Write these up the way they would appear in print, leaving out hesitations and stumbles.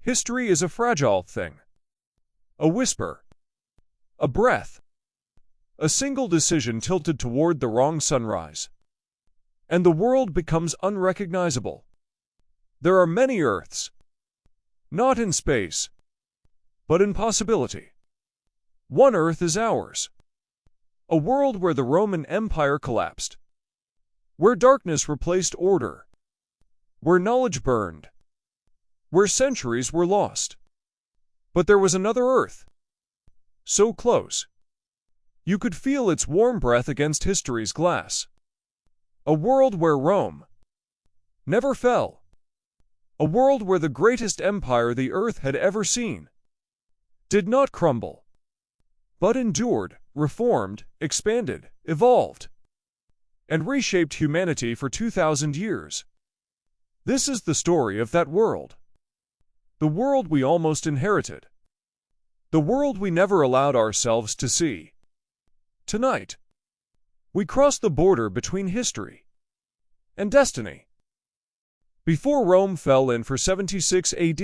History is a fragile thing. A whisper, a breath, a single decision tilted toward the wrong sunrise, and the world becomes unrecognizable. There are many Earths, not in space, but in possibility. One Earth is ours. A world where the Roman Empire collapsed, where darkness replaced order, where knowledge burned, where centuries were lost. But there was another Earth, so close, you could feel its warm breath against history's glass. A world where Rome never fell. A world where the greatest empire the earth had ever seen did not crumble, but endured, reformed, expanded, evolved, and reshaped humanity for 2,000 years. This is the story of that world. The world we almost inherited. The world we never allowed ourselves to see. Tonight, we cross the border between history and destiny. Before Rome fell in 476 AD,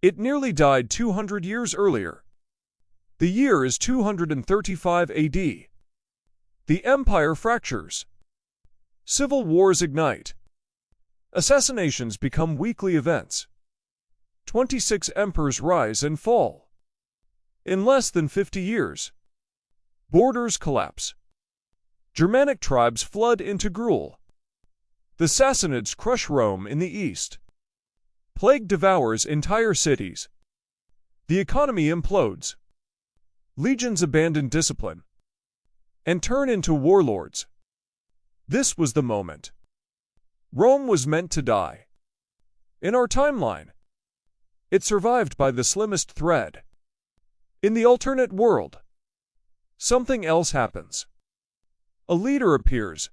it nearly died 200 years earlier. The year is 235 AD. The empire fractures. Civil wars ignite. Assassinations become weekly events. 26 emperors rise and fall. In less than 50 years, borders collapse. Germanic tribes flood into Gaul. The Sassanids crush Rome in the east. Plague devours entire cities. The economy implodes. Legions abandon discipline and turn into warlords. This was the moment. Rome was meant to die. In our timeline, it survived by the slimmest thread. In the alternate world, something else happens. A leader appears.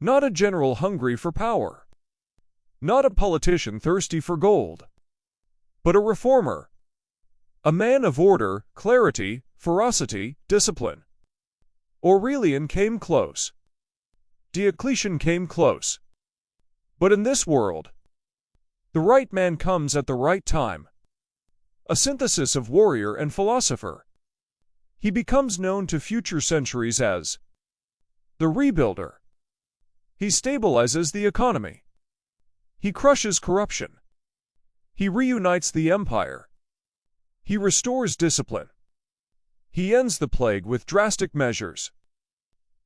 Not a general hungry for power. Not a politician thirsty for gold. But a reformer. A man of order, clarity, ferocity, discipline. Aurelian came close. Diocletian came close. But in this world, the right man comes at the right time. A synthesis of warrior and philosopher. He becomes known to future centuries as the Rebuilder. He stabilizes the economy. He crushes corruption. He reunites the empire. He restores discipline. He ends the plague with drastic measures.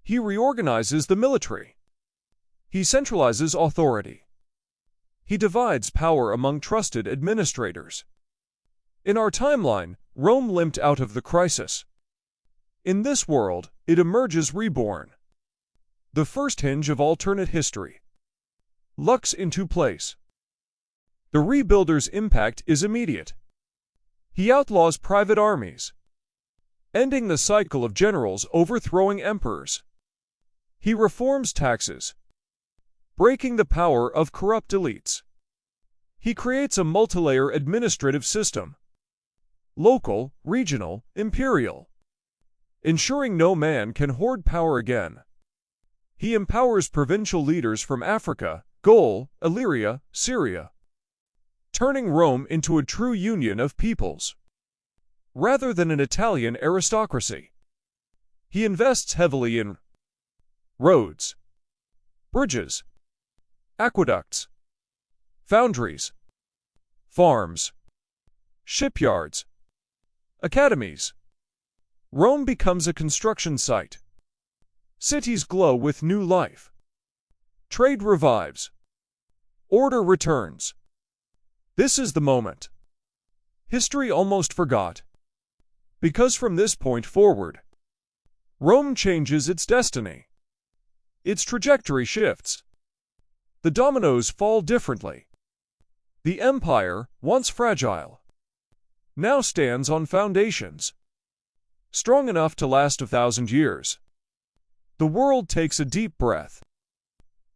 He reorganizes the military. He centralizes authority. He divides power among trusted administrators. In our timeline, Rome limped out of the crisis. In this world, it emerges reborn. The first hinge of alternate history. Lux into place. The Rebuilder's impact is immediate. He outlaws private armies, ending the cycle of generals overthrowing emperors. He reforms taxes, breaking the power of corrupt elites. He creates a multilayer administrative system, local, regional, imperial, ensuring no man can hoard power again. He empowers provincial leaders from Africa, Gaul, Illyria, Syria, turning Rome into a true union of peoples, rather than an Italian aristocracy. He invests heavily in roads, bridges, aqueducts, foundries, farms, shipyards, academies. Rome becomes a construction site. Cities glow with new life. Trade revives. Order returns. This is the moment history almost forgot. Because from this point forward, Rome changes its destiny. Its trajectory shifts. The dominoes fall differently. The empire, once fragile, now stands on foundations strong enough to last 1,000 years. The world takes a deep breath.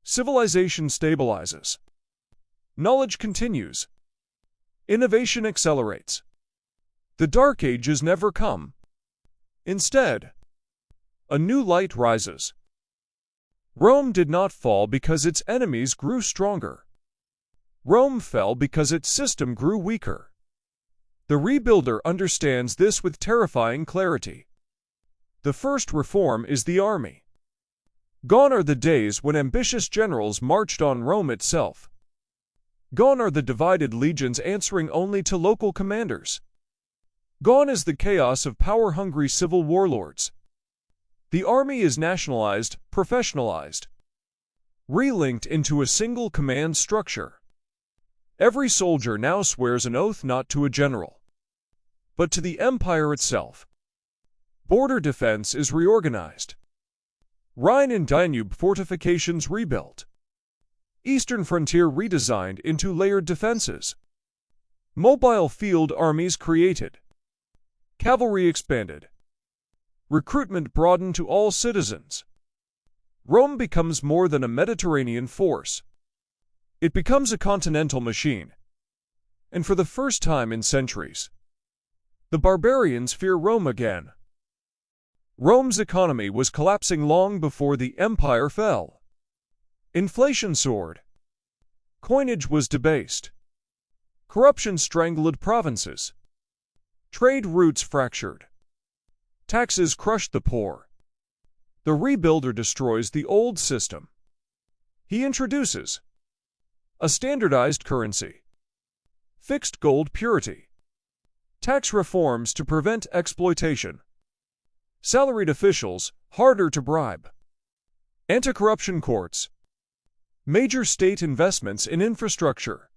Civilization stabilizes. Knowledge continues. Innovation accelerates. The Dark Ages never come. Instead, a new light rises. Rome did not fall because its enemies grew stronger. Rome fell because its system grew weaker. The rebuilder understands this with terrifying clarity. The first reform is the army. Gone are the days when ambitious generals marched on Rome itself. Gone are the divided legions answering only to local commanders. Gone is the chaos of power-hungry civil warlords. The army is nationalized, professionalized, relinked into a single command structure. Every soldier now swears an oath not to a general, but to the empire itself. Border defense is reorganized. Rhine and Danube fortifications rebuilt. Eastern frontier redesigned into layered defenses. Mobile field armies created. Cavalry expanded. Recruitment broadened to all citizens. Rome becomes more than a Mediterranean force. It becomes a continental machine. And for the first time in centuries, the barbarians fear Rome again. Rome's economy was collapsing long before the empire fell. Inflation soared. Coinage was debased. Corruption strangled provinces. Trade routes fractured. Taxes crushed the poor. The rebuilder destroys the old system. He introduces a standardized currency, fixed gold purity, tax reforms to prevent exploitation, salaried officials harder to bribe, anti-corruption courts, major state investments in infrastructure,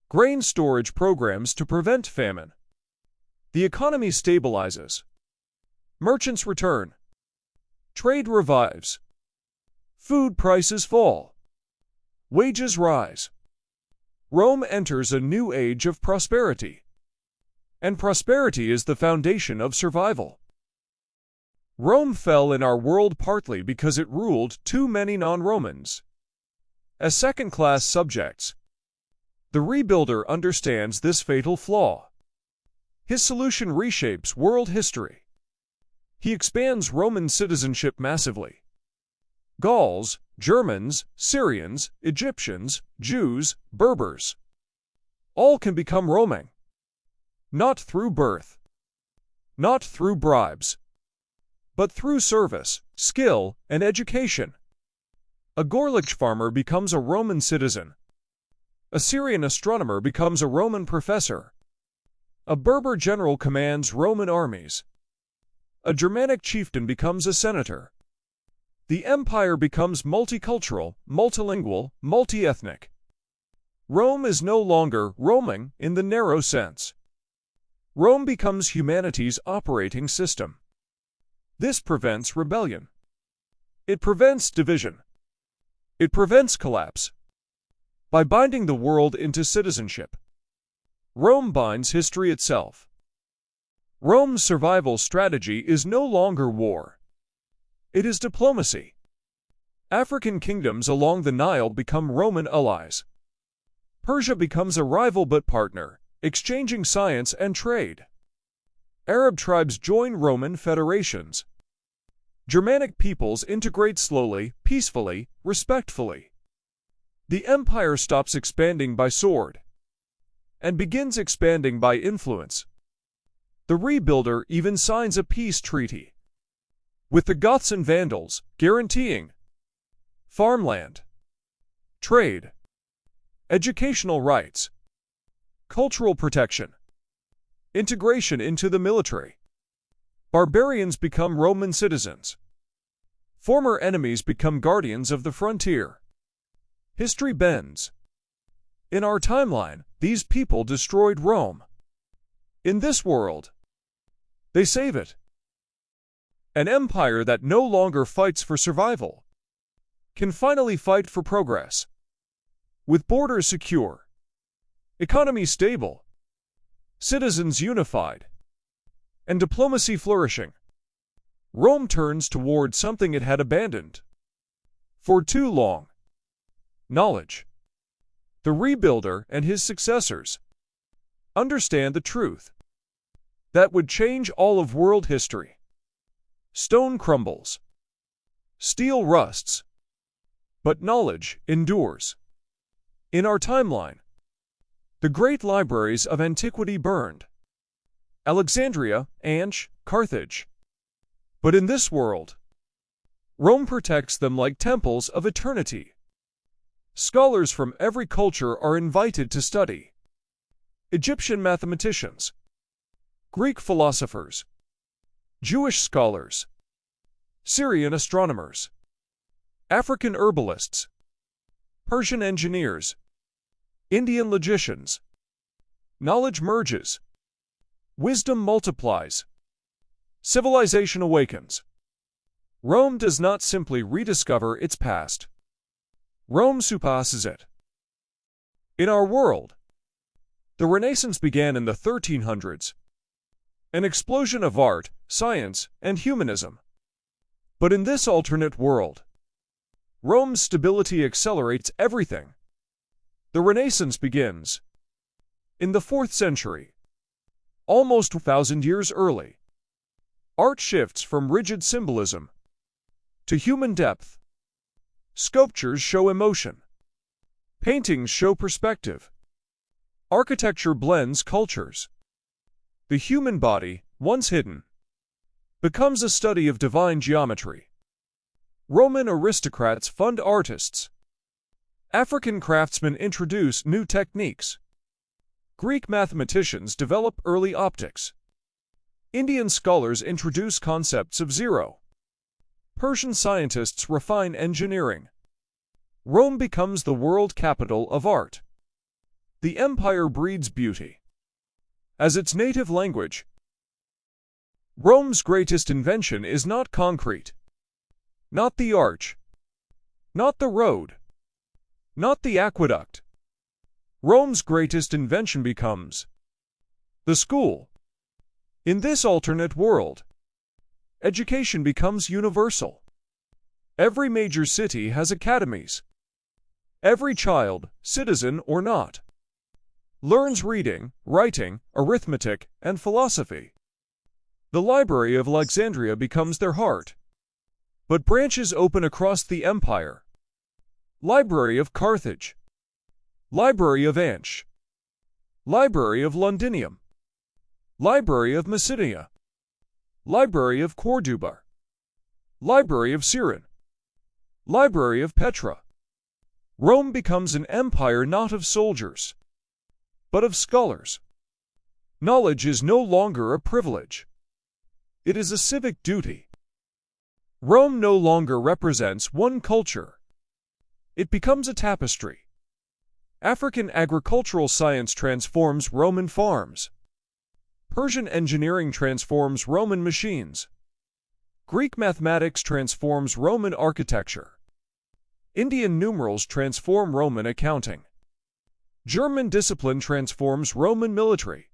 grain storage programs to prevent famine. The economy stabilizes. Merchants return. Trade revives. Food prices fall. Wages rise. Rome enters a new age of prosperity. And prosperity is the foundation of survival. Rome fell in our world partly because it ruled too many non-Romans as second-class subjects. The rebuilder understands this fatal flaw. His solution reshapes world history. He expands Roman citizenship massively. Gauls, Germans, Syrians, Egyptians, Jews, Berbers, all can become Roman. Not through birth, not through bribes, but through service, skill, and education. A Gorlich farmer becomes a Roman citizen. A Syrian astronomer becomes a Roman professor. A Berber general commands Roman armies. A Germanic chieftain becomes a senator. The empire becomes multicultural, multilingual, multi-ethnic. Rome is no longer Roman in the narrow sense. Rome becomes humanity's operating system. This prevents rebellion. It prevents division. It prevents collapse. By binding the world into citizenship, Rome binds history itself. Rome's survival strategy is no longer war. It is diplomacy. African kingdoms along the Nile become Roman allies. Persia becomes a rival but partner, exchanging science and trade. Arab tribes join Roman federations. Germanic peoples integrate slowly, peacefully, respectfully. The empire stops expanding by sword and begins expanding by influence. The rebuilder even signs a peace treaty with the Goths and Vandals, guaranteeing farmland, trade, educational rights, cultural protection, integration into the military. Barbarians become Roman citizens. Former enemies become guardians of the frontier. History bends. In our timeline, these people destroyed Rome. In this world, they save it. An empire that no longer fights for survival can finally fight for progress. With borders secure, economy stable, citizens unified, and diplomacy flourishing, Rome turns toward something it had abandoned for too long: knowledge. The rebuilder and his successors understand the truth that would change all of world history. Stone crumbles, steel rusts, but knowledge endures. In our timeline, the great libraries of antiquity burned. Alexandria, Anch, Carthage. But in this world, Rome protects them like temples of eternity. Scholars from every culture are invited to study. Egyptian mathematicians, Greek philosophers, Jewish scholars, Syrian astronomers, African herbalists, Persian engineers, Indian logicians. Knowledge merges, wisdom multiplies, civilization awakens. Rome does not simply rediscover its past. Rome surpasses it. In our world, the Renaissance began in the 1300s, an explosion of art, science, and humanism. But in this alternate world, Rome's stability accelerates everything. The Renaissance begins in the 4th century, almost 1,000 years early. Art shifts from rigid symbolism to human depth. Sculptures show emotion. Paintings show perspective. Architecture blends cultures. The human body, once hidden, becomes a study of divine geometry. Roman aristocrats fund artists. African craftsmen introduce new techniques. Greek mathematicians develop early optics. Indian scholars introduce concepts of zero. Persian scientists refine engineering. Rome becomes the world capital of art. The empire breeds beauty as its native language. Rome's greatest invention is not concrete, not the arch, not the road, not the aqueduct. Rome's greatest invention becomes the school. In this alternate world, education becomes universal. Every major city has academies. Every child, citizen or not, learns reading, writing, arithmetic, and philosophy. The Library of Alexandria becomes their heart. But branches open across the empire. Library of Carthage, Library of Anch, Library of Londinium, Library of Messenia, Library of Corduba, Library of Cyrene, Library of Petra. Rome becomes an empire not of soldiers, but of scholars. Knowledge is no longer a privilege. It is a civic duty. Rome no longer represents one culture. It becomes a tapestry. African agricultural science transforms Roman farms. Persian engineering transforms Roman machines. Greek mathematics transforms Roman architecture. Indian numerals transform Roman accounting. German discipline transforms Roman military.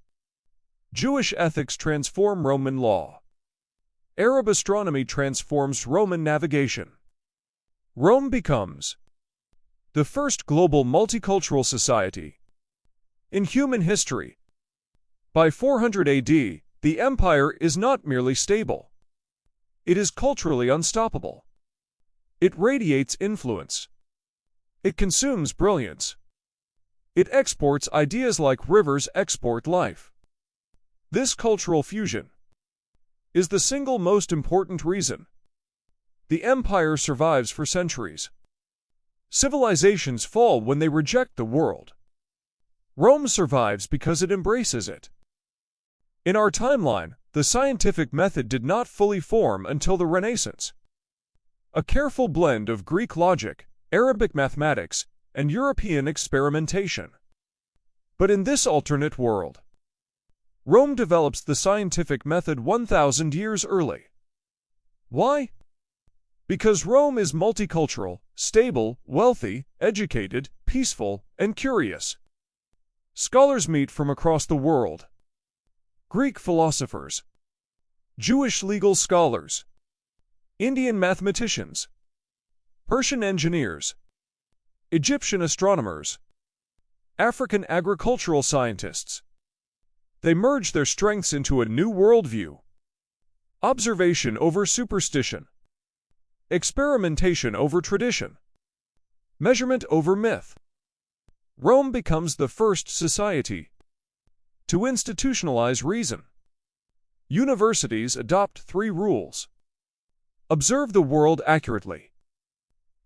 Jewish ethics transform Roman law. Arab astronomy transforms Roman navigation. Rome becomes the first global multicultural society in human history. By 400 AD, the empire is not merely stable. It is culturally unstoppable. It radiates influence. It consumes brilliance. It exports ideas like rivers export life. This cultural fusion is the single most important reason the empire survives for centuries. Civilizations fall when they reject the world. Rome survives because it embraces it. In our timeline, the scientific method did not fully form until the Renaissance. A careful blend of Greek logic, Arabic mathematics, and European experimentation. But in this alternate world, Rome develops the scientific method 1,000 years early. Why? Because Rome is multicultural, stable, wealthy, educated, peaceful, and curious. Scholars meet from across the world. Greek philosophers, Jewish legal scholars, Indian mathematicians, Persian engineers, Egyptian astronomers, African agricultural scientists. They merge their strengths into a new worldview. Observation over superstition. Experimentation over tradition. Measurement over myth. Rome becomes the first society to institutionalize reason. Universities adopt 3 rules. Observe the world accurately.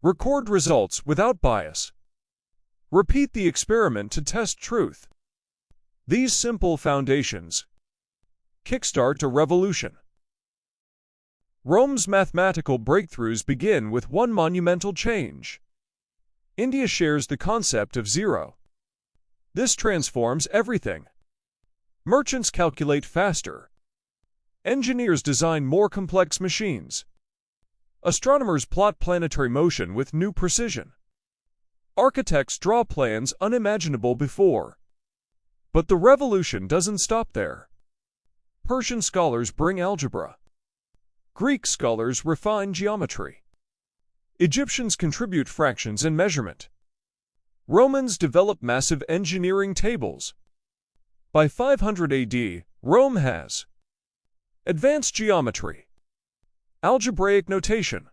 Record results without bias. Repeat the experiment to test truth. These simple foundations kickstart a revolution. Rome's mathematical breakthroughs begin with one monumental change. India shares the concept of zero. This transforms everything. Merchants calculate faster. Engineers design more complex machines. Astronomers plot planetary motion with new precision. Architects draw plans unimaginable before. But the revolution doesn't stop there. Persian scholars bring algebra. Greek scholars refine geometry. Egyptians contribute fractions and measurement. Romans develop massive engineering tables. By 500 AD, Rome has advanced geometry, algebraic notation,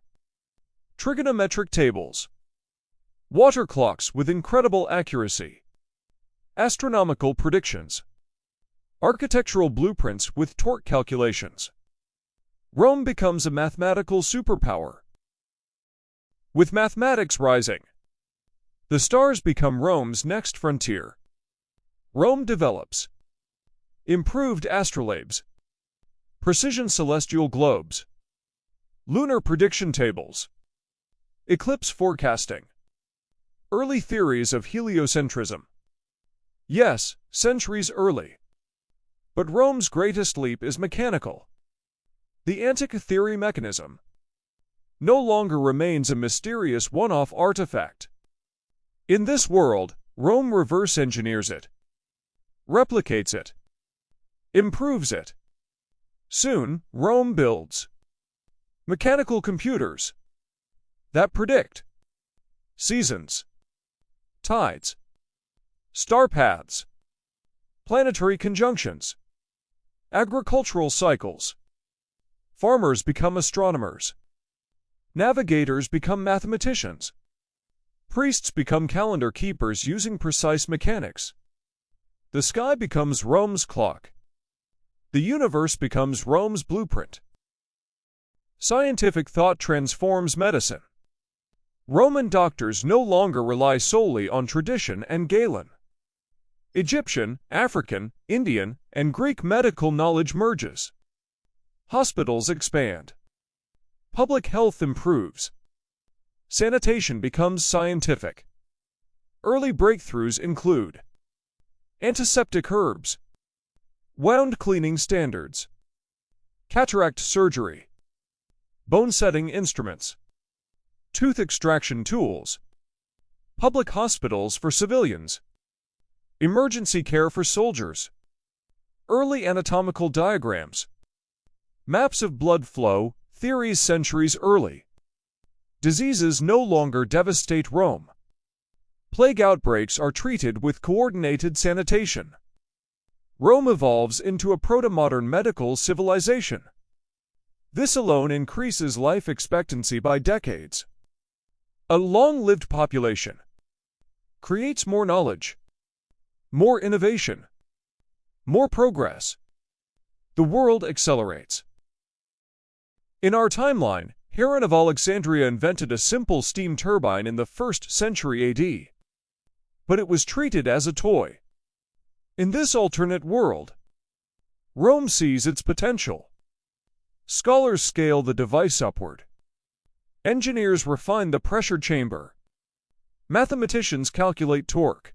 trigonometric tables, water clocks with incredible accuracy, astronomical predictions, architectural blueprints with torque calculations. Rome becomes a mathematical superpower. With mathematics rising, the stars become Rome's next frontier. Rome develops improved astrolabes, precision celestial globes, lunar prediction tables, eclipse forecasting, early theories of heliocentrism. Yes, centuries early. But Rome's greatest leap is mechanical. The Antikythera mechanism no longer remains a mysterious one-off artifact. In this world, Rome reverse engineers it, replicates it, improves it. Soon, Rome builds mechanical computers that predict seasons, tides, star paths, planetary conjunctions, agricultural cycles. Farmers become astronomers. Navigators become mathematicians. Priests become calendar keepers using precise mechanics. The sky becomes Rome's clock. The universe becomes Rome's blueprint. Scientific thought transforms medicine. Roman doctors no longer rely solely on tradition and Galen. Egyptian, African, Indian, and Greek medical knowledge merges. Hospitals expand. Public health improves. Sanitation becomes scientific. Early breakthroughs include antiseptic herbs, wound cleaning standards, cataract surgery, bone setting instruments, tooth extraction tools, public hospitals for civilians, emergency care for soldiers, early anatomical diagrams, maps of blood flow, theories centuries early. Diseases no longer devastate Rome. Plague outbreaks are treated with coordinated sanitation. Rome evolves into a proto-modern medical civilization. This alone increases life expectancy by decades. A long-lived population creates more knowledge, more innovation, more progress. The world accelerates. In our timeline, Heron of Alexandria invented a simple steam turbine in the 1st century AD. But it was treated as a toy. In this alternate world, Rome sees its potential. Scholars scale the device upward. Engineers refine the pressure chamber. Mathematicians calculate torque.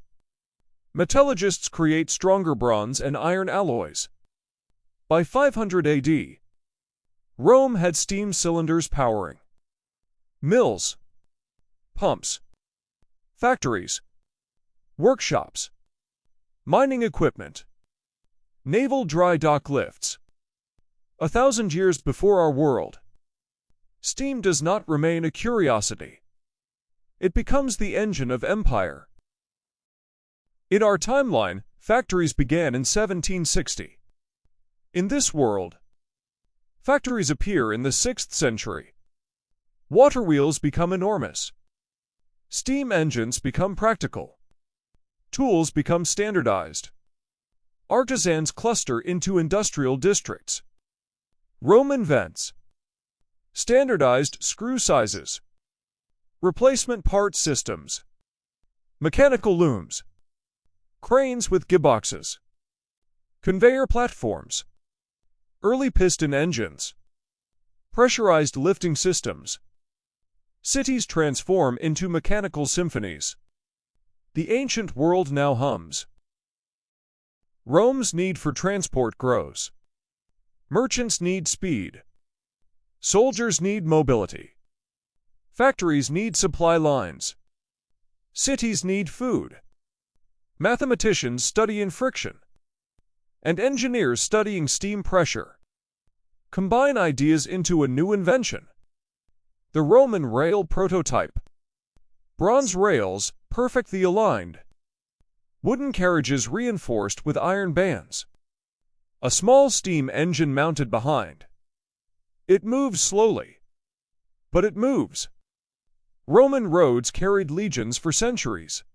Metallurgists create stronger bronze and iron alloys. By 500 AD, Rome had steam cylinders powering mills, pumps, factories, workshops, mining equipment, naval dry dock lifts. 1,000 years before our world, steam does not remain a curiosity. It becomes the engine of empire. In our timeline, factories began in 1760. In this world, factories appear in the 6th century. Water wheels become enormous. Steam engines become practical. Tools become standardized. Artisans cluster into industrial districts. Rome invents standardized screw sizes, replacement part systems, mechanical looms, cranes with gearboxes, conveyor platforms, early piston engines, pressurized lifting systems. Cities transform into mechanical symphonies. The ancient world now hums. Rome's need for transport grows. Merchants need speed. Soldiers need mobility. Factories need supply lines. Cities need food. Mathematicians study in friction. And engineers studying steam pressure. Combine ideas into a new invention. The Roman rail prototype. Bronze rails, perfectly aligned. Wooden carriages reinforced with iron bands. A small steam engine mounted behind. It moves slowly, but it moves. Roman roads carried legions for centuries.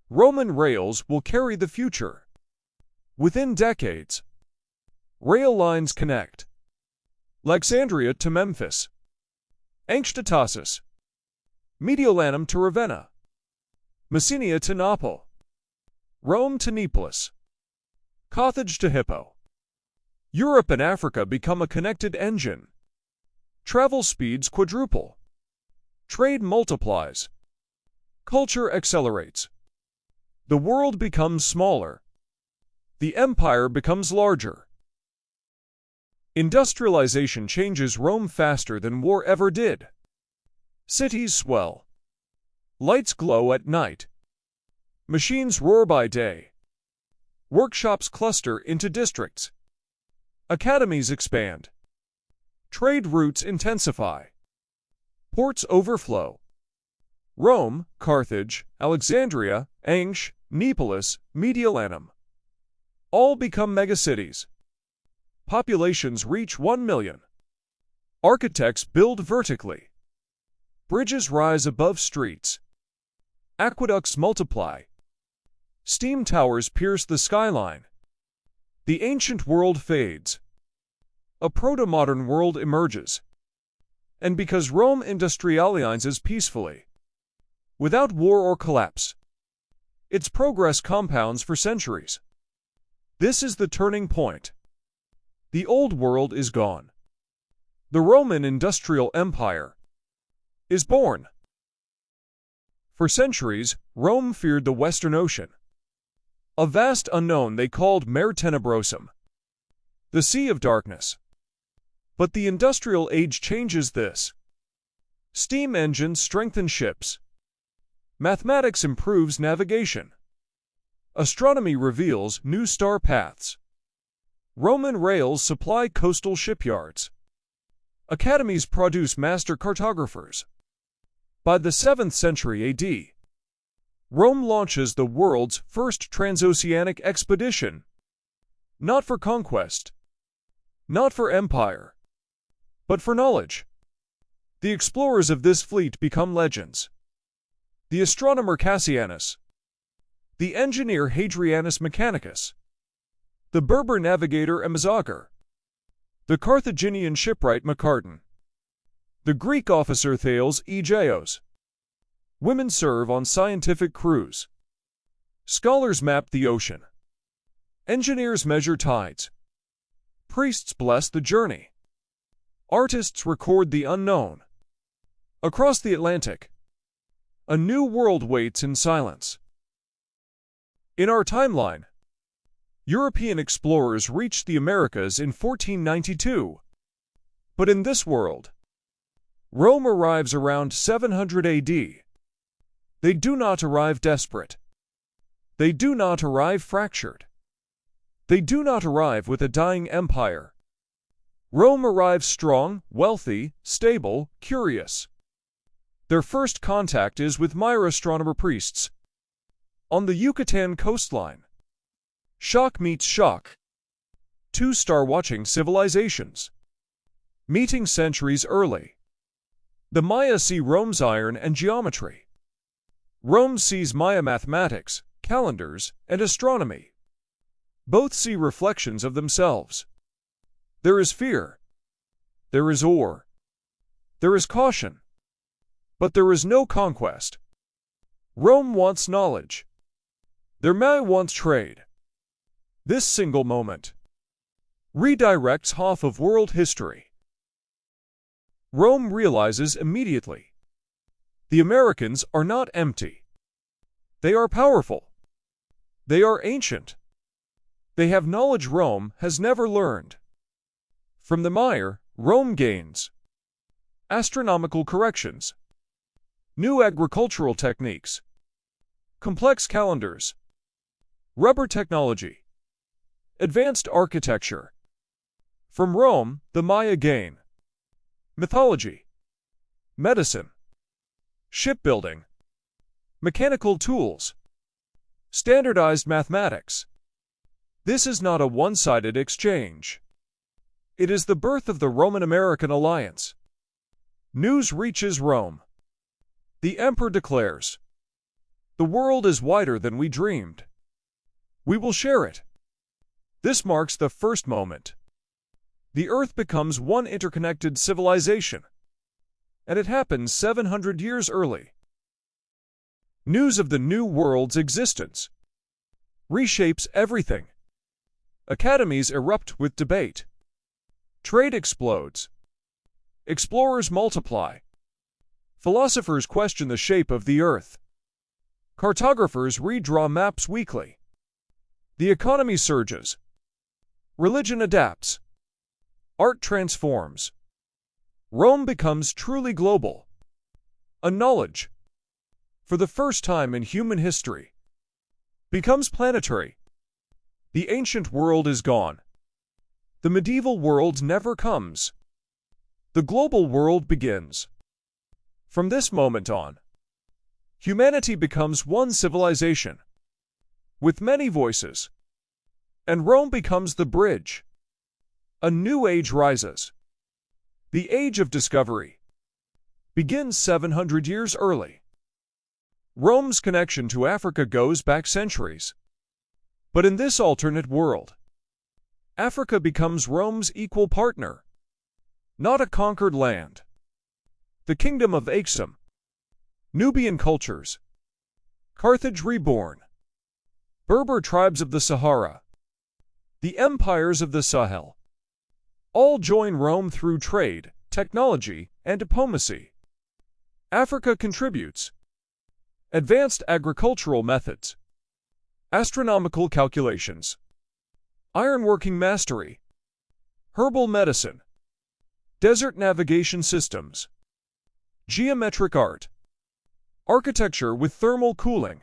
Roman rails will carry the future. Within decades, rail lines connect. Alexandria to Memphis, Ancient to Tarsus, Mediolanum to Ravenna, Messenia to Naples, Rome to Neapolis, Carthage to Hippo. Europe and Africa become a connected engine. Travel speeds quadruple. Trade multiplies. Culture accelerates. The world becomes smaller. The empire becomes larger. Industrialization changes Rome faster than war ever did. Cities swell. Lights glow at night. Machines roar by day. Workshops cluster into districts. Academies expand. Trade routes intensify. Ports overflow. Rome, Carthage, Alexandria, Ancient, Neapolis, Mediolanum. All become megacities. Populations reach 1 million. Architects build vertically. Bridges rise above streets. Aqueducts multiply. Steam towers pierce the skyline. The ancient world fades. A proto-modern world emerges. And because Rome industrializes peacefully, without war or collapse, its progress compounds for centuries. This is the turning point. The old world is gone. The Roman industrial empire is born. For centuries, Rome feared the Western Ocean, a vast unknown they called Mare Tenebrosum, the Sea of Darkness. But the industrial age changes this. Steam engines strengthen ships. Mathematics improves navigation. Astronomy reveals new star paths. Roman rails supply coastal shipyards. Academies produce master cartographers. By the 7th century AD, Rome launches the world's first transoceanic expedition. Not for conquest, not for empire, but for knowledge. The explorers of this fleet become legends. The astronomer Cassianus, the engineer Hadrianus Mechanicus, the Berber navigator Amazagher, the Carthaginian shipwright Macardon, the Greek officer Thales Aegeos. Women serve on scientific crews. Scholars map the ocean. Engineers measure tides. Priests bless the journey. Artists record the unknown. Across the Atlantic, a new world waits in silence. In our timeline, European explorers reached the Americas in 1492. But in this world, Rome arrives around 700 AD. They do not arrive desperate. They do not arrive fractured. They do not arrive with a dying empire. Rome arrives strong, wealthy, stable, curious. Their first contact is with Maya astronomer priests. On the Yucatan coastline, shock meets shock. Two star-watching civilizations, meeting centuries early. The Maya see Rome's iron and geometry. Rome sees Maya mathematics, calendars, and astronomy. Both see reflections of themselves. There is fear. There is awe. There is caution. But there is no conquest. Rome wants knowledge. Their Maya wants trade. This single moment redirects half of world history. Rome realizes immediately. The Americans are not empty. They are powerful. They are ancient. They have knowledge Rome has never learned. From the mire, Rome gains astronomical corrections, new agricultural techniques, complex calendars, rubber technology, advanced architecture. From Rome, the Maya gain mythology, medicine, shipbuilding, mechanical tools, standardized mathematics. This is not a one-sided exchange. It is the birth of the Roman-American alliance. News reaches Rome. The emperor declares, "The world is wider than we dreamed. We will share it." This marks the first moment. The Earth becomes one interconnected civilization, and it happens 700 years early. News of the New World's existence reshapes everything. Academies erupt with debate. Trade explodes. Explorers multiply. Philosophers question the shape of the Earth. Cartographers redraw maps weekly. The economy surges. Religion adapts. Art transforms. Rome becomes truly global. A knowledge, for the first time in human history, becomes planetary. The ancient world is gone. The medieval world never comes. The global world begins. From this moment on, humanity becomes one civilization, with many voices, and Rome becomes the bridge. A new age rises. The age of discovery begins 700 years early. Rome's connection to Africa goes back centuries. But in this alternate world, Africa becomes Rome's equal partner, not a conquered land. The kingdom of Aksum, Nubian cultures, Carthage reborn, Berber tribes of the Sahara, the empires of the Sahel, all join Rome through trade, technology, and diplomacy. Africa contributes advanced agricultural methods, astronomical calculations, ironworking mastery, herbal medicine, desert navigation systems, geometric art, architecture with thermal cooling.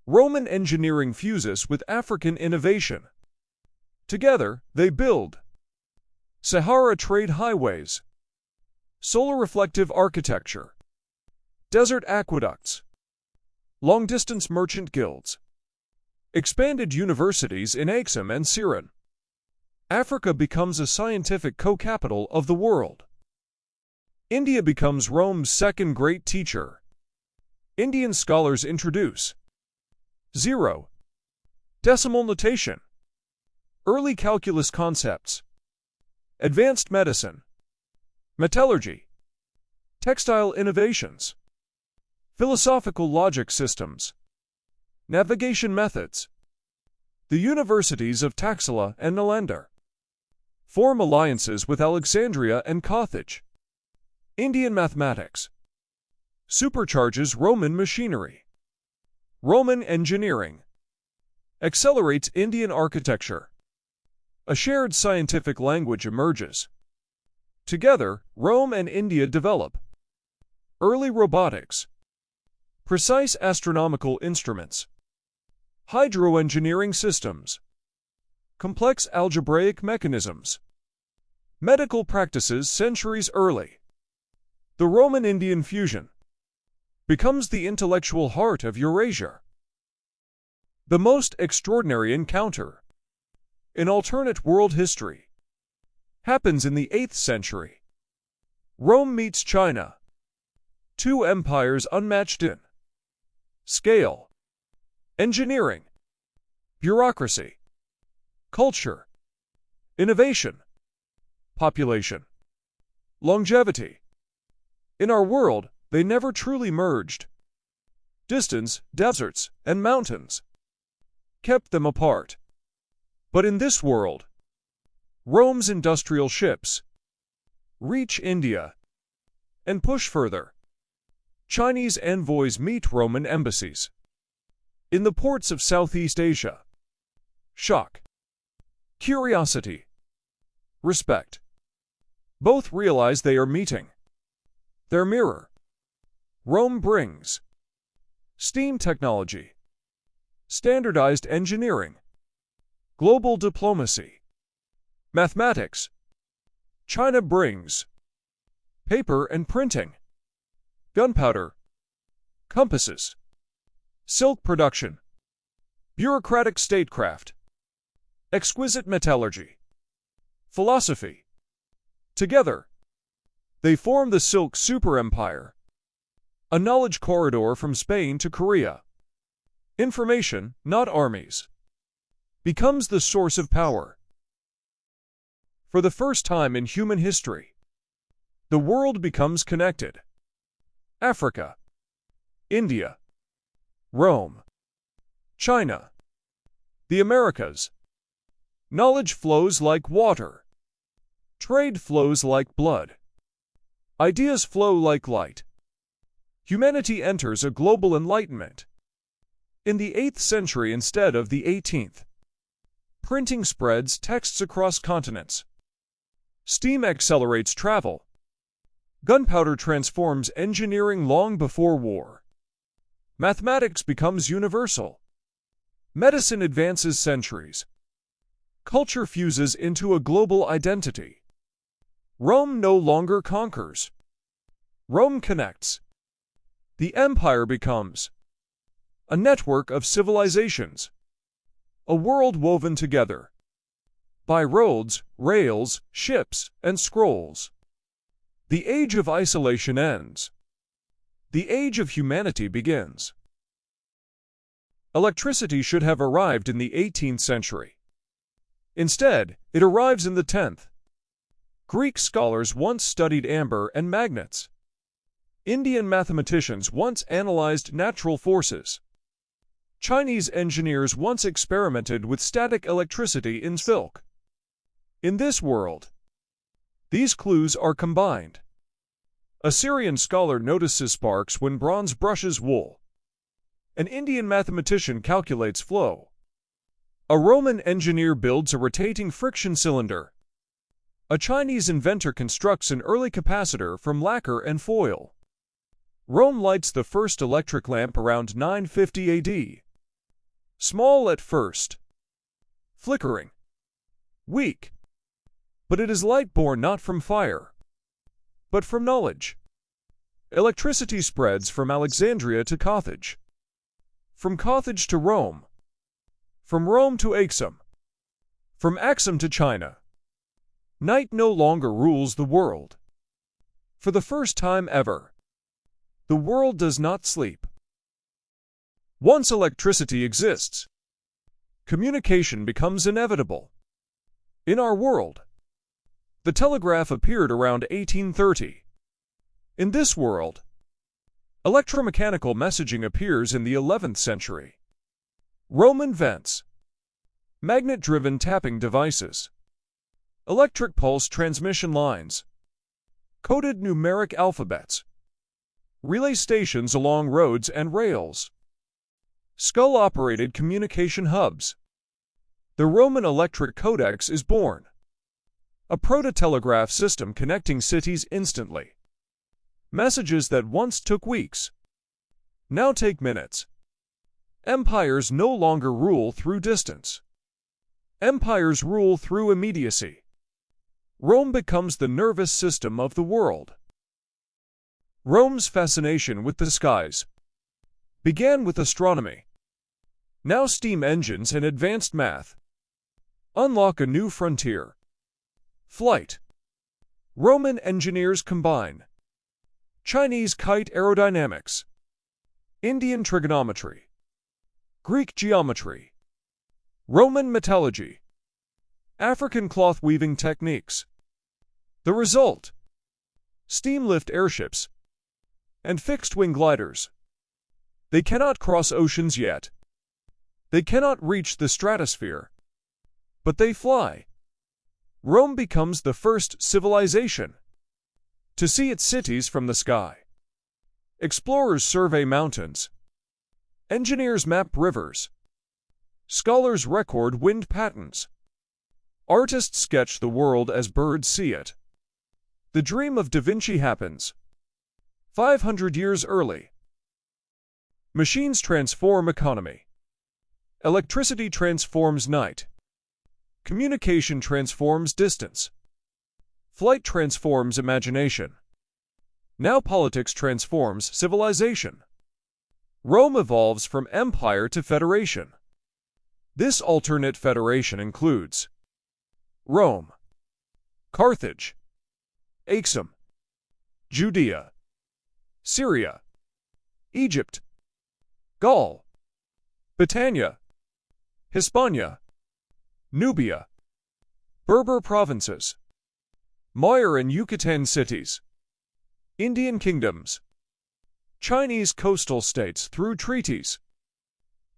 Roman engineering fuses with African innovation. Together, they build Sahara trade highways, solar reflective architecture, desert aqueducts, long-distance merchant guilds, expanded universities in Aksum and Siran. Africa becomes a scientific co-capital of the world. India becomes Rome's second great teacher. Indian scholars introduce zero, decimal notation, early calculus concepts, advanced medicine, metallurgy, textile innovations, philosophical logic systems, navigation methods. The universities of Taxila and Nalanda form alliances with Alexandria and Carthage. Indian mathematics supercharges Roman machinery. Roman engineering accelerates Indian architecture. A shared scientific language emerges. Together, Rome and India develop early robotics, precise astronomical instruments, hydroengineering systems, complex algebraic mechanisms, medical practices centuries early. The Roman-Indian fusion becomes the intellectual heart of Eurasia. The most extraordinary encounter in alternate world history happens in the 8th century. Rome meets China, two empires unmatched in scale, engineering, bureaucracy, culture, innovation, population, longevity. In our world, they never truly merged. Distance, deserts, and mountains kept them apart. But in this world, Rome's industrial ships reach India and push further. Chinese envoys meet Roman embassies in the ports of Southeast Asia. Shock, curiosity, respect. Both realize they are meeting their mirror. Rome brings steam technology, standardized engineering, global diplomacy, mathematics. China brings paper and printing, gunpowder, compasses, silk production, bureaucratic statecraft, exquisite metallurgy, philosophy. Together, they form the Silk Superempire, a knowledge corridor from Spain to Korea. Information, not armies, becomes the source of power. For the first time in human history, the world becomes connected. Africa, India, Rome, China, the Americas. Knowledge flows like water. Trade flows like blood. Ideas flow like light. Humanity enters a global enlightenment. In the 8th century instead of the 18th, printing spreads texts across continents. Steam accelerates travel. Gunpowder transforms engineering long before war. Mathematics becomes universal. Medicine advances centuries. Culture fuses into a global identity. Rome no longer conquers. Rome connects. The empire becomes a network of civilizations, a world woven together by roads, rails, ships, and scrolls. The age of isolation ends. The age of humanity begins. Electricity should have arrived in the 18th century. Instead, it arrives in the 10th. Greek scholars once studied amber and magnets. Indian mathematicians once analyzed natural forces. Chinese engineers once experimented with static electricity in silk. In this world, these clues are combined. A Syrian scholar notices sparks when bronze brushes wool. An Indian mathematician calculates flow. A Roman engineer builds a rotating friction cylinder. A Chinese inventor constructs an early capacitor from lacquer and foil. Rome lights the first electric lamp around 950 AD. Small at first, flickering, weak. But it is light born not from fire, but from knowledge. Electricity spreads from Alexandria to Carthage, from Carthage to Rome, from Rome to Axum, from Axum to China. Night no longer rules the world. For the first time ever, the world does not sleep. Once electricity exists, communication becomes inevitable. In our world, the telegraph appeared around 1830. In this world, electromechanical messaging appears in the 11th century. Rome invents magnet-driven tapping devices, electric pulse transmission lines, coded numeric alphabets, relay stations along roads and rails, skull-operated communication hubs. The Roman electric codex is born, a proto-telegraph system connecting cities instantly. Messages that once took weeks now take minutes. Empires no longer rule through distance. Empires rule through immediacy. Rome becomes the nervous system of the world. Rome's fascination with the skies began with astronomy. Now steam engines and advanced math unlock a new frontier. Flight. Roman engineers combine Chinese kite aerodynamics, Indian trigonometry, Greek geometry, Roman metallurgy, African cloth weaving techniques. The result: steam lift airships and fixed-wing gliders. They cannot cross oceans yet. They cannot reach the stratosphere. But they fly. Rome becomes the first civilization to see its cities from the sky. Explorers survey mountains. Engineers map rivers. Scholars record wind patterns. Artists sketch the world as birds see it. The dream of Da Vinci happens 500 years early. Machines transform economy. Electricity transforms night. Communication transforms distance. Flight transforms imagination. Now politics transforms civilization. Rome evolves from empire to federation. This alternate federation includes Rome, Carthage, Axum, Judea, Syria, Egypt, Gaul, Britannia, Hispania, Nubia, Berber provinces, Maurya and Yucatan cities, Indian kingdoms, Chinese coastal states through treaties.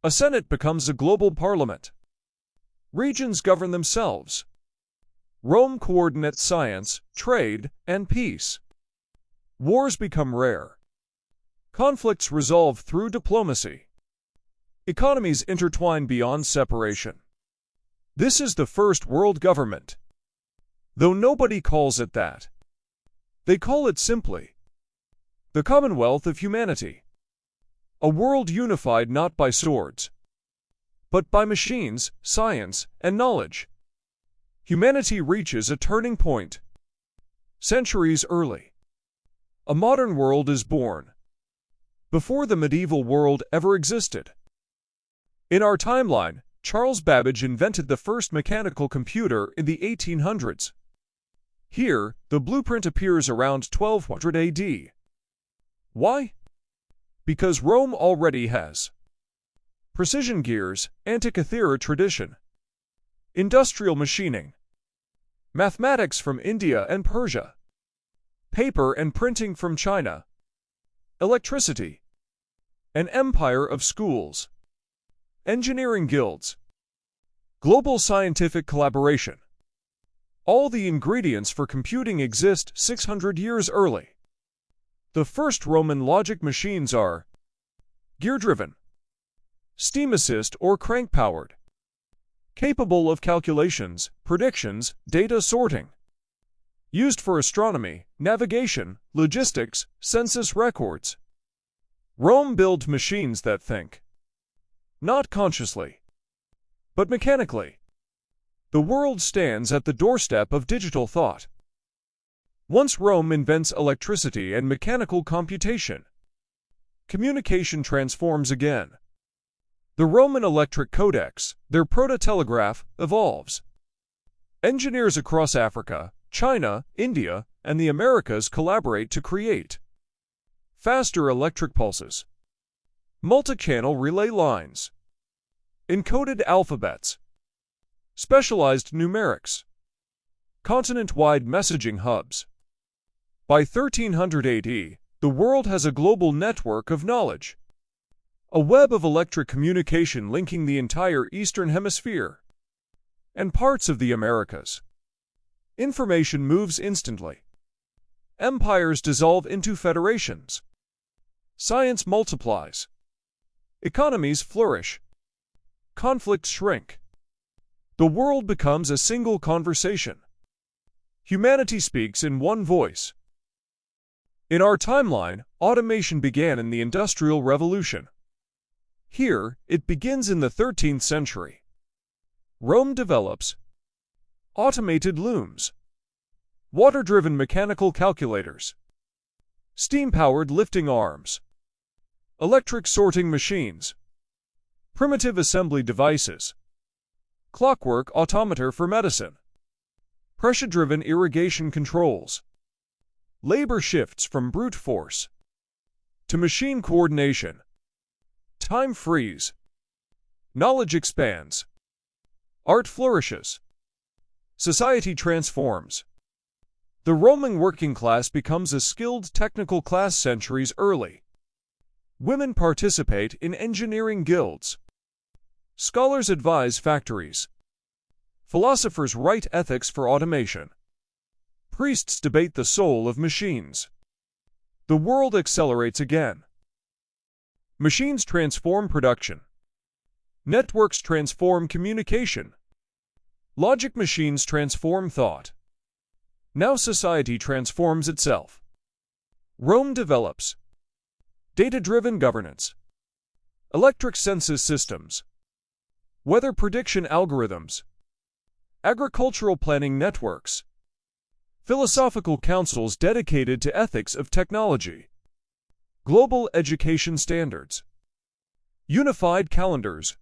A Senate becomes a global parliament. Regions govern themselves. Rome coordinates science, trade, and peace. Wars become rare. Conflicts resolve through diplomacy. Economies intertwine beyond separation. This is the first world government. Though nobody calls it that. They call it simply the Commonwealth of Humanity. A world unified not by swords, but by machines, science, and knowledge. Humanity reaches a turning point. Centuries early, a modern world is born, before the medieval world ever existed. In our timeline, Charles Babbage invented the first mechanical computer in the 1800s. Here, the blueprint appears around 1200 AD. Why? Because Rome already has precision gears, Antikythera tradition, industrial machining, mathematics from India and Persia, paper and printing from China, electricity, an empire of schools, engineering guilds, global scientific collaboration. All the ingredients for computing exist 600 years early. The first Roman logic machines are gear-driven, steam-assist or crank-powered, capable of calculations, predictions, data sorting, used for astronomy, navigation, logistics, census records. Rome built machines that think, not consciously, but mechanically. The world stands at the doorstep of digital thought. Once Rome invents electricity and mechanical computation, communication transforms again. The Roman electric codex, their proto-telegraph, evolves. Engineers across Africa, China, India, and the Americas collaborate to create faster electric pulses, multi-channel relay lines, encoded alphabets, specialized numerics, continent-wide messaging hubs. By 1300 AD, the world has a global network of knowledge, a web of electric communication linking the entire Eastern Hemisphere and parts of the Americas. Information moves instantly. Empires dissolve into federations. Science multiplies. Economies flourish. Conflicts shrink. The world becomes a single conversation. Humanity speaks in one voice. In our timeline, automation began in the Industrial Revolution. Here, it begins in the 13th century. Rome develops automated looms, water-driven mechanical calculators, steam-powered lifting arms, electric sorting machines, primitive assembly devices, clockwork automata for medicine, pressure-driven irrigation controls. Labor shifts from brute force to machine coordination. Time freeze. Knowledge expands. Art flourishes. Society transforms. The Roman working class becomes a skilled technical class centuries early. Women participate in engineering guilds. Scholars advise factories. Philosophers write ethics for automation. Priests debate the soul of machines. The world accelerates again. Machines transform production. Networks transform communication. Logic machines transform thought. Now society transforms itself. Rome develops. Data-driven governance. Electric census systems. Weather prediction algorithms. Agricultural planning networks. Philosophical councils dedicated to ethics of technology. Global education standards. Unified calendars.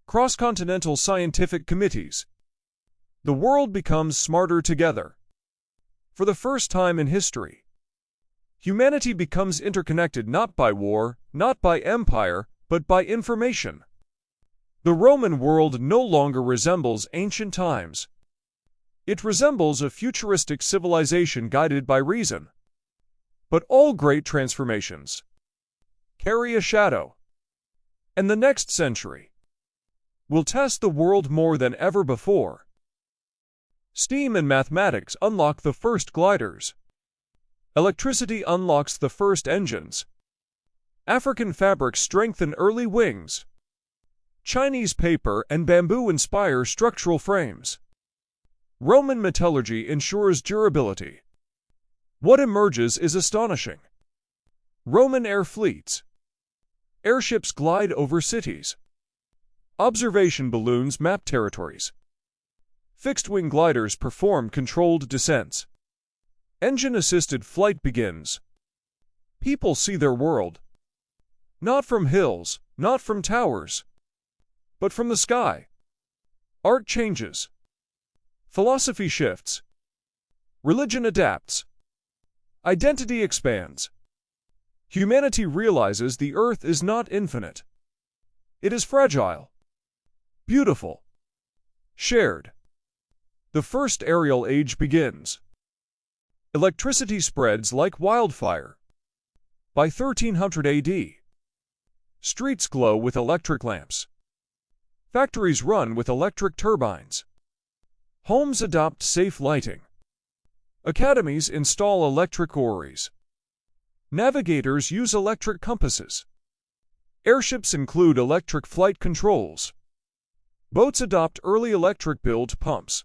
Cross-continental scientific committees. The world becomes smarter together. For the first time in history, humanity becomes interconnected not by war, not by empire, but by information. The Roman world no longer resembles ancient times. It resembles a futuristic civilization guided by reason. But all great transformations carry a shadow. And the next century will test the world more than ever before. Steam and mathematics unlock the first gliders. Electricity unlocks the first engines. African fabrics strengthen early wings. Chinese paper and bamboo inspire structural frames. Roman metallurgy ensures durability. What emerges is astonishing. Roman air fleets. Airships glide over cities. Observation balloons map territories. Fixed-wing gliders perform controlled descents. Engine-assisted flight begins. People see their world. Not from hills, not from towers, but from the sky. Art changes. Philosophy shifts. Religion adapts. Identity expands. Humanity realizes the earth is not infinite. It is fragile. Beautiful. Shared. The first aerial age begins. Electricity spreads like wildfire. By 1300 AD, streets glow with electric lamps. Factories run with electric turbines. Homes adopt safe lighting. Academies install electric orreries. Navigators use electric compasses. Airships include electric flight controls. Boats adopt early electric-built pumps.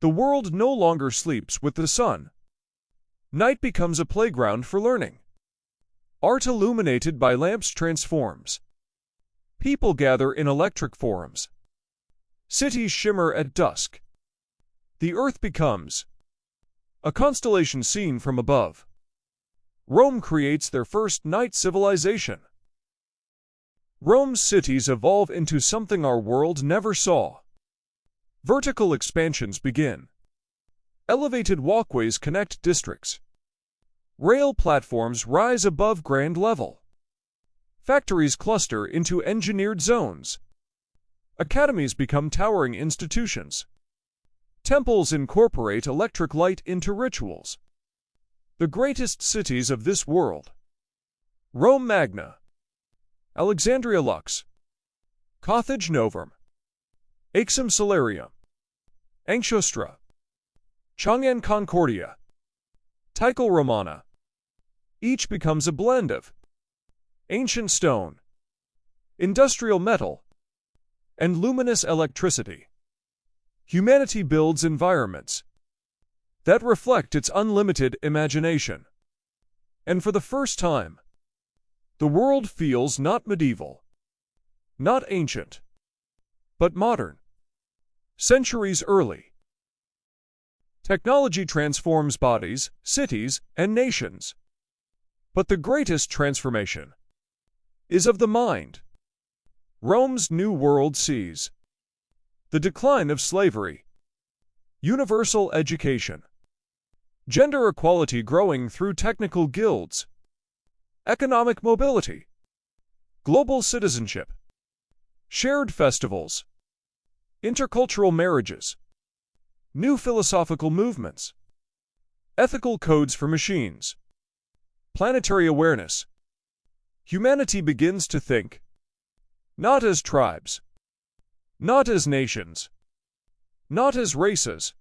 The world no longer sleeps with the sun. Night becomes a playground for learning. Art illuminated by lamps transforms. People gather in electric forums. Cities shimmer at dusk. The earth becomes a constellation seen from above. Rome creates their first night civilization. Rome's cities evolve into something our world never saw. Vertical expansions begin. Elevated walkways connect districts. Rail platforms rise above ground level. Factories cluster into engineered zones. Academies become towering institutions. Temples incorporate electric light into rituals. The greatest cities of this world. Rome Magna. Alexandria Lux. Carthage Novum. Axum Salarium. Anxiostra. Chang'an Concordia. Tycho Romana. Each becomes a blend of ancient stone, industrial metal, and luminous electricity. Humanity builds environments that reflect its unlimited imagination. And for the first time, the world feels not medieval, not ancient, but modern. Centuries early. Technology transforms bodies, cities, and nations. But the greatest transformation is of the mind. Rome's New World sees the decline of slavery, universal education, gender equality growing through technical guilds, economic mobility, global citizenship, shared festivals, intercultural marriages, new philosophical movements, ethical codes for machines, planetary awareness. Humanity begins to think, not as tribes, not as nations, not as races,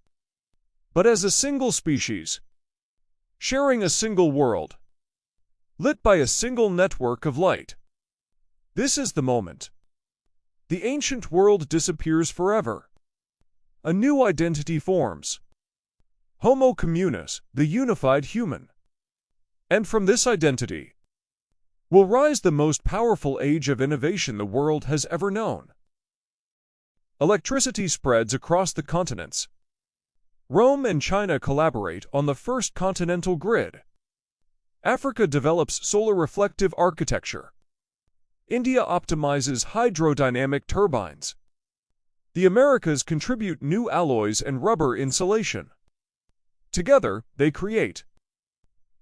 but as a single species, sharing a single world, lit by a single network of light. This is the moment. The ancient world disappears forever. A new identity forms. Homo communis, the unified human. And from this identity will rise the most powerful age of innovation the world has ever known. Electricity spreads across the continents. Rome and China collaborate on the first continental grid. Africa develops solar reflective architecture. India optimizes hydrodynamic turbines. The Americas contribute new alloys and rubber insulation. Together, they create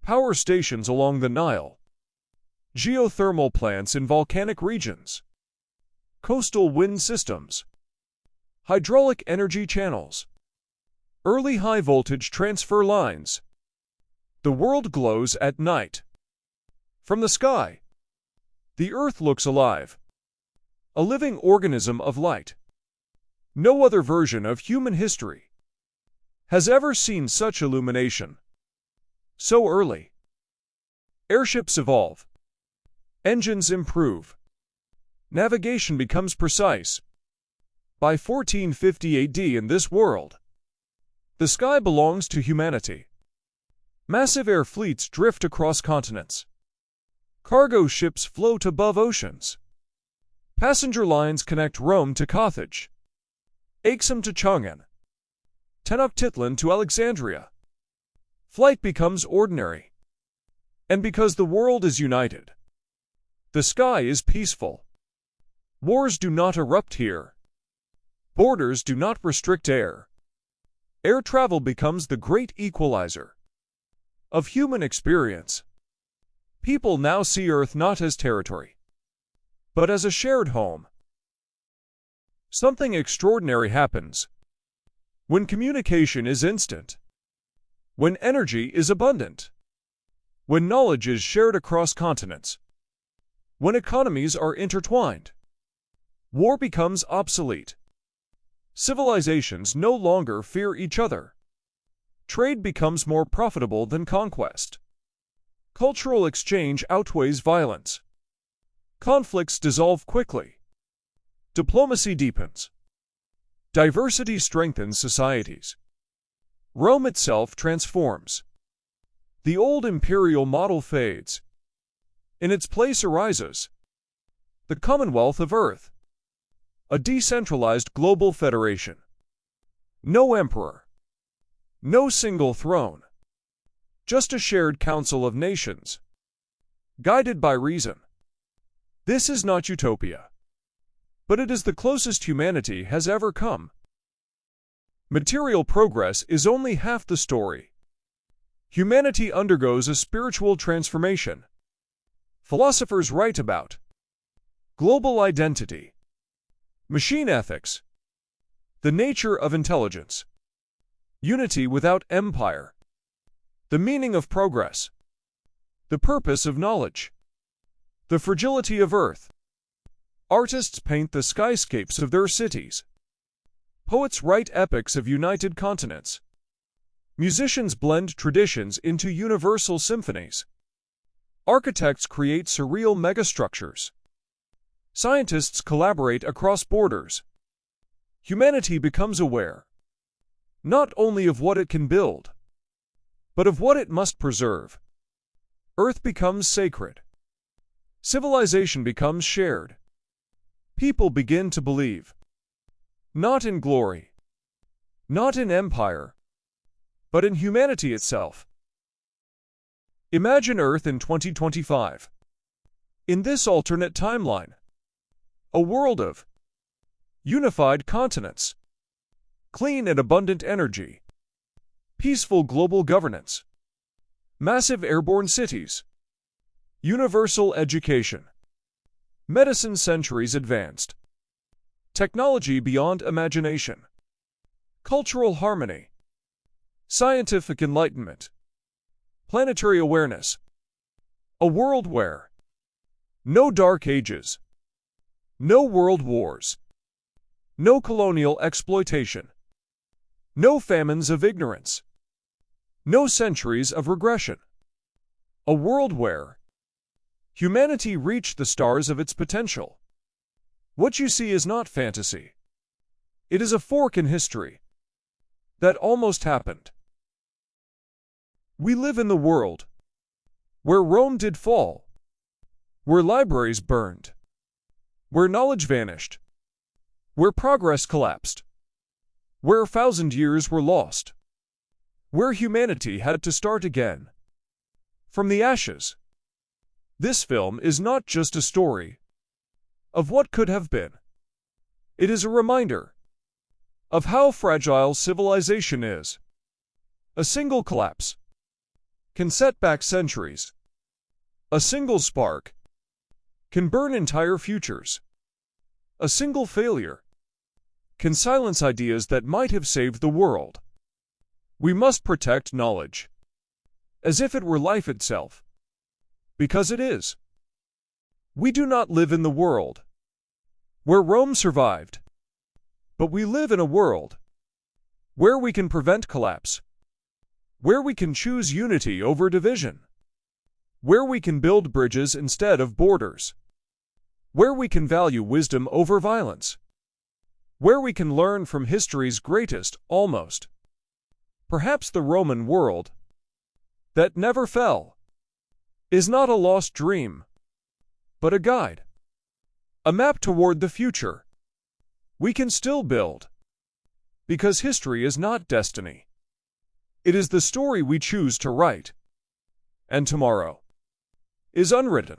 power stations along the Nile, geothermal plants in volcanic regions, coastal wind systems, hydraulic energy channels, early high-voltage transfer lines. The world glows at night. From the sky, the Earth looks alive, a living organism of light. No other version of human history has ever seen such illumination so early. Airships evolve. Engines improve. Navigation becomes precise. By 1450 AD in this world, the sky belongs to humanity. Massive air fleets drift across continents. Cargo ships float above oceans. Passenger lines connect Rome to Carthage, Aksum to Chang'an, Tenochtitlan to Alexandria. Flight becomes ordinary. And because the world is united, the sky is peaceful. Wars do not erupt here. Borders do not restrict air. Air travel becomes the great equalizer of human experience. People now see Earth not as territory, but as a shared home. Something extraordinary happens when communication is instant, when energy is abundant, when knowledge is shared across continents, when economies are intertwined. War becomes obsolete. Civilizations no longer fear each other. Trade becomes more profitable than conquest. Cultural exchange outweighs violence. Conflicts dissolve quickly. Diplomacy deepens. Diversity strengthens societies. Rome itself transforms. The old imperial model fades. In its place arises the Commonwealth of Earth, a decentralized global federation. No emperor, no single throne, just a shared council of nations, guided by reason. This is not utopia, but it is the closest humanity has ever come. Material progress is only half the story. Humanity undergoes a spiritual transformation. Philosophers write about global identity, machine ethics, the nature of intelligence, unity without empire, the meaning of progress, the purpose of knowledge, the fragility of Earth. Artists paint the skyscapes of their cities. Poets write epics of united continents. Musicians blend traditions into universal symphonies. Architects create surreal megastructures. Scientists collaborate across borders. Humanity becomes aware, not only of what it can build, but of what it must preserve. Earth becomes sacred. Civilization becomes shared. People begin to believe, not in glory, not in empire, but in humanity itself. Imagine Earth in 2025. In this alternate timeline, a world of unified continents, clean and abundant energy, peaceful global governance, massive airborne cities, universal education, medicine centuries advanced, technology beyond imagination, cultural harmony, scientific enlightenment, planetary awareness. A world where no dark ages, no world wars, no colonial exploitation, no famines of ignorance, no centuries of regression. A world where humanity reached the stars of its potential. What you see is not fantasy. It is a fork in history that almost happened. We live in the world where Rome did fall, where libraries burned, where knowledge vanished, where progress collapsed, where 1,000 years were lost, where humanity had to start again from the ashes. This film is not just a story of what could have been. It is a reminder of how fragile civilization is. A single collapse can set back centuries. A single spark can burn entire futures. A single failure can silence ideas that might have saved the world. We must protect knowledge as if it were life itself, because it is. We do not live in the world where Rome survived, but we live in a world where we can prevent collapse, where we can choose unity over division, where we can build bridges instead of borders, where we can value wisdom over violence, where we can learn from history's greatest, almost. Perhaps the Roman world that never fell is not a lost dream, but a guide, a map toward the future we can still build, because history is not destiny. It is the story we choose to write, and tomorrow is unwritten.